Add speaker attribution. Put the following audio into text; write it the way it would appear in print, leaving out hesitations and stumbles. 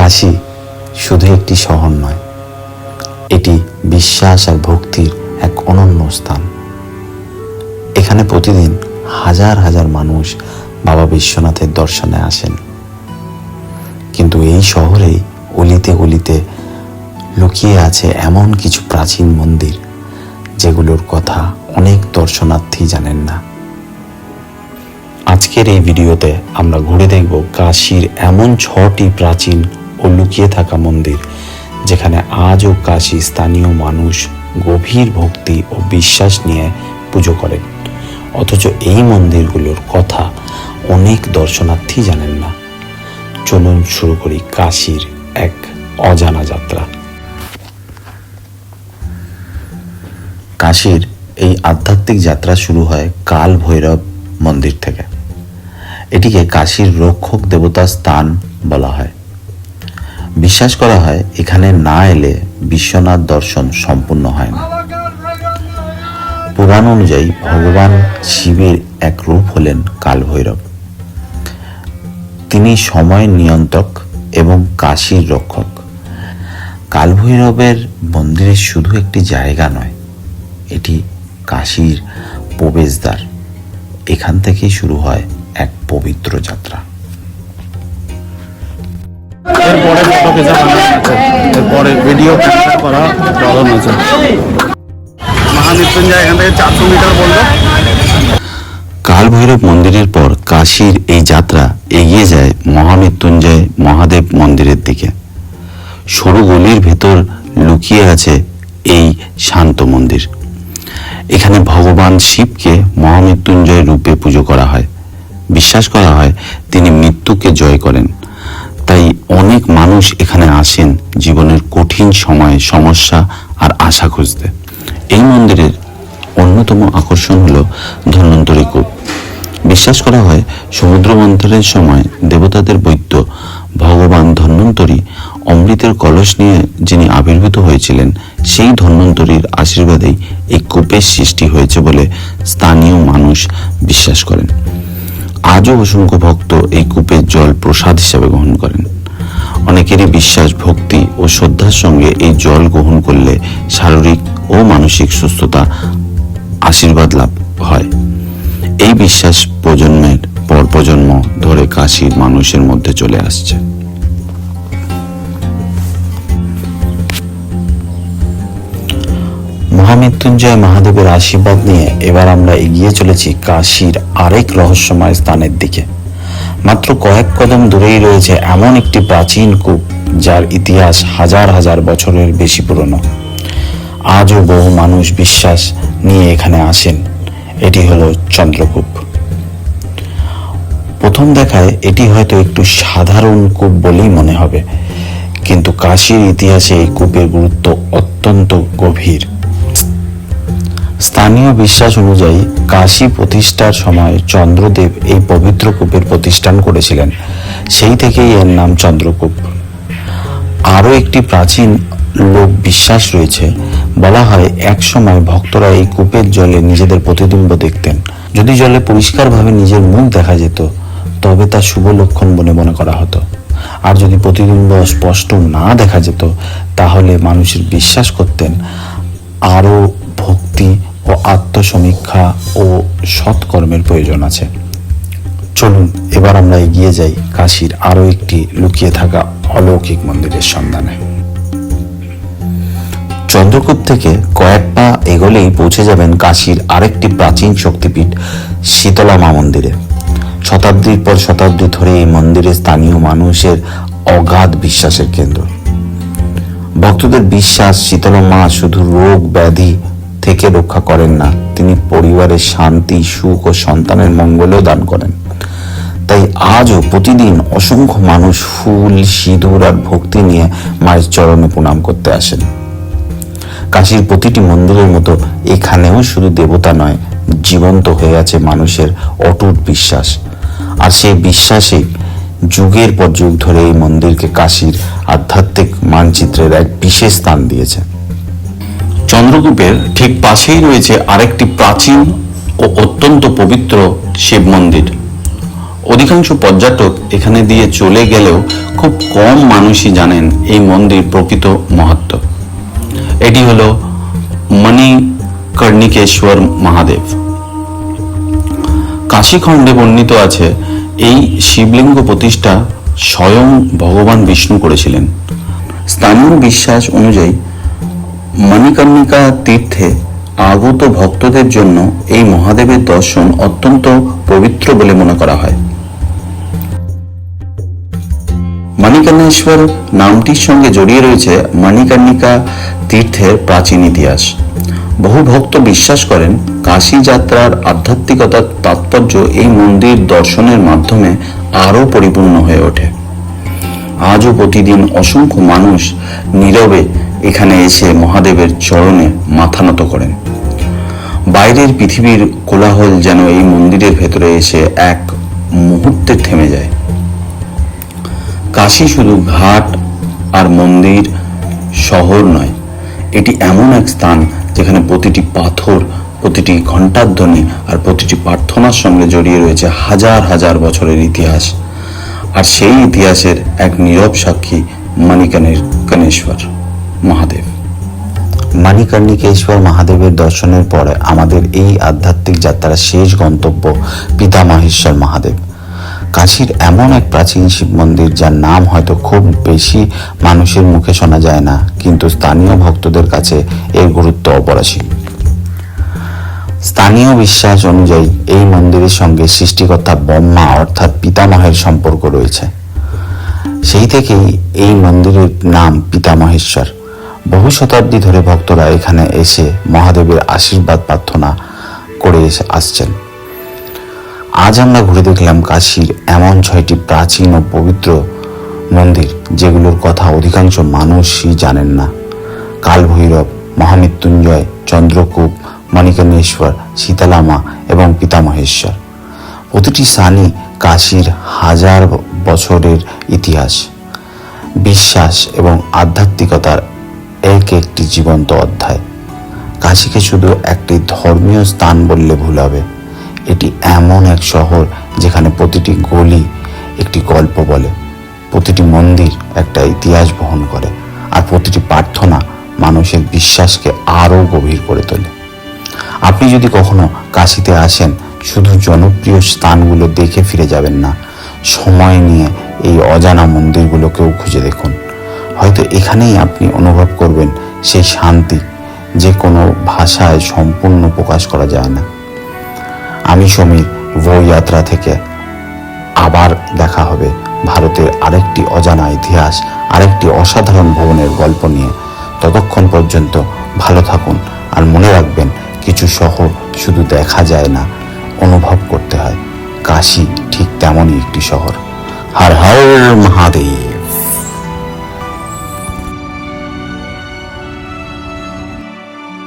Speaker 1: কাশী শুধু একটি শহর নয়, এটি বিশ্বাস আর ভক্তির এক অনন্য স্থান। এখানে প্রতিদিন হাজার হাজার মানুষ বাবা বিশ্বনাথের দর্শনে আসেন। কিন্তু এই শহরে অলিতে গলিতে লুকিয়ে আছে এমন কিছু প্রাচীন মন্দির যেগুলোর কথা অনেক দর্শনার্থী জানেন না। আজকের এই ভিডিওতে আমরা ঘুরে দেখব কাশীর এমন 6টি প্রাচীন ও লুকিয়ে থাকা মন্দির যেখানে আজও কাশী স্থানীয় মানুষ গভীর ভক্তি ও বিশ্বাস নিয়ে পুজো করেন, অথচ এই মন্দিরগুলোর কথা অনেক দর্শনার্থী জানেন না। চলুন শুরু করি কাশীর এক অজানা যাত্রা। কাশীর এই আধ্যাত্মিক যাত্রা শুরু হয় কাল ভৈরব মন্দির থেকে। এটিকে কাশীর রক্ষক দেবতার স্থান বলা হয়। বিশ্বাস করা হয় এখানে না এলে বিশ্বনাথ দর্শন সম্পূর্ণ হয় না। পুরাণ অনুযায়ী ভগবান শিবের এক রূপ হলেন কাল ভৈরব। তিনি সময়ের নিয়ন্ত্রক এবং কাশীর রক্ষক। কাল ভৈরবের মন্দিরে শুধু একটি জায়গা নয়, এটি কাশীর প্রবেশদ্বার। এখান থেকেই শুরু হয় এক পবিত্র যাত্রা।
Speaker 2: এরপরে ফটো কেসা বানানো আছে, এরপরে ভিডিও ক্যাপচার করা চলন আছে। মহামৃত্যুঞ্জয় এখান থেকে 400 মিটার বললো।
Speaker 1: কাল ভৈরব মন্দিরের পর কাশীর এই যাত্রা এগিয়ে যায় মহামৃত্যুঞ্জয় মহাদেব মন্দিরের দিকে। সরু গলির ভেতর লুকিয়ে আছে এই শান্ত মন্দির। এখানে ভগবান শিবকে মহামৃত্যুঞ্জয় রূপে পুজো করা হয়। বিশ্বাস করা হয় তিনি মৃত্যুকে জয় করেন। তাই অনেক মানুষ এখানে আসেন জীবনের কঠিন সময়ে সমস্যা আর আশা খুঁজতে। এই মন্দিরের অন্যতম আকর্ষণ হলো ধন্বন্তরী কূপ। বিশ্বাস করা হয় সমুদ্র মন্থনের সময় দেবতাদের বৈদ্য ভগবান ধন্বন্তরী অমৃতের কলস নিয়ে যিনি আবির্ভূত হয়েছিলেন, সেই ধন্বন্তরীর আশীর্বাদেই এই কূপের সৃষ্টি হয়েছে বলে স্থানীয় মানুষ বিশ্বাস করেন। আজও অসংখ্য ভক্ত এই কূপের জল প্রসাদ হিসেবে গ্রহণ করেন। অনেকেরই বিশ্বাস ভক্তি ও শ্রদ্ধার সঙ্গে এই জল গ্রহণ করলে শারীরিক ও মানসিক সুস্থতা আশীর্বাদ লাভ হয়। এই বিশ্বাস প্রজন্মের পর প্রজন্ম ধরে কাশীর মানুষের মধ্যে চলে আসছে। মহামৃত্যুঞ্জয় মহাদেবের আশীর্বাদ নিয়ে এবার আমরা এগিয়ে চলেছি কাশীর আরেক রহস্যময় স্থানের দিকে। মাত্র কয়েক কদম দূরেই রয়েছে এমন একটি প্রাচীন কূপ যার ইতিহাস হাজার হাজার বছরের বেশি পুরনো। আজও বহু মানুষ বিশ্বাস নিয়ে এখানে আসেন। এটি হলো চন্দ্রকূপ। প্রথম দেখায় এটি হয়তো একটু সাধারণ কূপ বলেই মনে হবে, কিন্তু কাশীর ইতিহাসে এই কূপের গুরুত্ব অত্যন্ত গভীর। স্থানীয় বিশ্বাস অনুযায়ী কাশী প্রতিষ্ঠার সময় চন্দ্রদেব এই পবিত্র কূপের প্রতিষ্ঠান করেছিলেন। সেই থেকেই এর নাম চন্দ্রকূপ। আরও একটি প্রাচীন লোক বিশ্বাস রয়েছে। বলা হয় এক সময় ভক্তরা এই কূপের জলে নিজেদের প্রতিবিম্ব দেখতেন। যদি জলে পরিষ্কারভাবে নিজের মুখ দেখা যেত তবে তা শুভ লক্ষণ বলে মনে করা হতো। আর যদি প্রতিবিম্ব স্পষ্ট না দেখা যেত তাহলে মানুষের বিশ্বাস করতেন আরও ভক্তি ও আত্মসমীক্ষা ও সৎকর্মের প্রয়োজন আছে। চলুন এবার আমরা এগিয়ে যাই কাশীর আরও একটি লুকিয়ে থাকা অলৌকিক মন্দিরের সন্ধানে। চন্দ্রকূপ থেকে কয়েক পা এগোলেই পৌঁছে যাবেন কাশীর আরেকটি প্রাচীন শক্তিপীঠ শীতলা মা মন্দিরে। শতাব্দীর পর শতাব্দী ধরে এই মন্দিরে স্থানীয় মানুষের অগাধ বিশ্বাসের কেন্দ্র। ভক্তদের বিশ্বাস শীতলা মা শুধু রোগ ব্যাধি থেকে রক্ষা করেন না, তিনি পরিবারের শান্তি, সুখ ও সন্তানের মঙ্গলও দান করেন। তাই আজও প্রতিদিন অসংখ্য মানুষ ফুল, সিঁদুর আর ভক্তি নিয়ে মায়ের চরণে প্রণাম করতে আসেন। কাশীর প্রতিটি মন্দিরের মতো এখানেও শুধু দেবতা নয়, জীবন্ত হয়ে আছে মানুষের অটুট বিশ্বাস। আর সেই বিশ্বাসে যুগের পর যুগ ধরে এই মন্দিরকে কাশীর আধ্যাত্মিক মানচিত্রের এক বিশেষ স্থান দিয়েছে। চন্দ্রকূপের ঠিক পাশেই রয়েছে আরেকটি প্রাচীন ও অত্যন্ত পবিত্র শিব মন্দির। অধিকাংশ পর্যটক এখানে দিয়ে চলে গেলেও খুব কম মানুষই জানেন এই মন্দির প্রকৃত মাহাত্ম্য। এটি হলো মণিকর্ণিকেশ্বর মহাদেব। কাশীখণ্ডে বর্ণিত আছে এই শিবলিঙ্গ প্রতিষ্ঠা স্বয়ং ভগবান বিষ্ণু করেছিলেন। স্থানীয় বিশ্বাস অনুযায়ী মণিকর্ণিকা তীর্থে আগত ভক্তদের জন্য এই মহাদেবের দর্শন অত্যন্ত পবিত্র বলে মনে করা হয়। মণিকর্ণেশ্বর নামটির সঙ্গে জড়িয়ে রয়েছে মণিকর্ণিকা তীর্থের প্রাচীন ইতিহাস। বহু ভক্ত বিশ্বাস করেন কাশী যাত্রার আধ্যাত্মিকতার তাৎপর্য এই মন্দির দর্শনের মাধ্যমে আরও পরিপূর্ণ হয়ে ওঠে। আজও প্রতিদিন অসংখ্য মানুষ নীরবে এখানে এসে মহাদেবের চরণে মাথা নত করেন। বাইরের পৃথিবীর কোলাহল যেন এই মন্দিরের ভেতরে এসে এক মুহূর্তে থেমে যায়। কাশী শুধু ঘাট আর মন্দির শহর নয়, এটি এমন এক স্থান যেখানে প্রতিটি পাথর, প্রতিটি ঘণ্টার ধ্বনি আর প্রতিটি প্রার্থনার সঙ্গে জড়িয়ে রয়েছে হাজার হাজার বছরের ইতিহাস। আর সেই ইতিহাসের এক নীরব সাক্ষী মণিকর্ণিকেশ্বর মহাদেব। মণিকর্ণিকেশ্বর মহাদেবের দর্শনের পরে আমাদের এই আধ্যাত্মিক যাত্রার শেষ গন্তব্য পিতামহেশ্বর মহাদেব। কাশীর এমন এক প্রাচীন শিব মন্দির যার নাম হয়তো খুব বেশি মানুষের মুখে শোনা যায় না, কিন্তু স্থানীয় ভক্তদের কাছে এর গুরুত্ব অপরিসীম। স্থানীয় বিশ্বাস অনুযায়ী এই মন্দিরের সঙ্গে সৃষ্টিকর্তা ব্রহ্মা অর্থাৎ পিতামহের সম্পর্ক রয়েছে। সেই থেকেই এই মন্দিরের নাম পিতামহেশ্বর। বহু শতাব্দী ধরে ভক্তরা এখানে এসে মহাদেবের আশীর্বাদ প্রার্থনা করে আসছেন। আজ আমরা ঘুরে দেখলাম কাশীর এমন 6টি প্রাচীন ও পবিত্র মন্দির যেগুলোর কথা অধিকাংশ মানুষই জানেন না। কালভৈরব, মহামৃত্যুঞ্জয়, চন্দ্রকূপ, মণিকর্ণেশ্বর, শীতলামা এবং পিতামহেশ্বর। প্রতিটি স্থানই কাশীর হাজার বছরের ইতিহাস, বিশ্বাস এবং আধ্যাত্মিকতার এক একটি জীবন্ত অধ্যায়। কাশীকে শুধু একটি ধর্মীয় স্থান বললে ভুল হবে। এটি এমন এক শহর যেখানে প্রতিটি গলি একটি গল্প বলে, প্রতিটি মন্দির একটা ইতিহাস বহন করে, আর প্রতিটি প্রার্থনা মানুষের বিশ্বাসকে আরও গভীর করে তোলে। আপনি যদি কখনো কাশীতে আসেন, শুধু জনপ্রিয় স্থানগুলো দেখে ফিরে যাবেন না, সময় নিয়ে এই অজানা মন্দিরগুলোকেও খুঁজে দেখুন। হয়তো এখানেই আপনি অনুভব করবেন সেই শান্তি যে কোনো ভাষায় সম্পূর্ণ প্রকাশ করা যায় না। আমি সমীর, বই যাত্রা থেকে আবার দেখা হবে ভারতের আরেকটি অজানা ইতিহাস, আরেকটি অসাধারণ ভবনের গল্প নিয়ে। ততক্ষণ পর্যন্ত ভালো থাকুন, আর মনে রাখবেন কিছু শহর শুধু দেখা যায় না, অনুভব করতে হয়। কাশী ঠিক তেমনই একটি শহর। হর হর মহাদেব।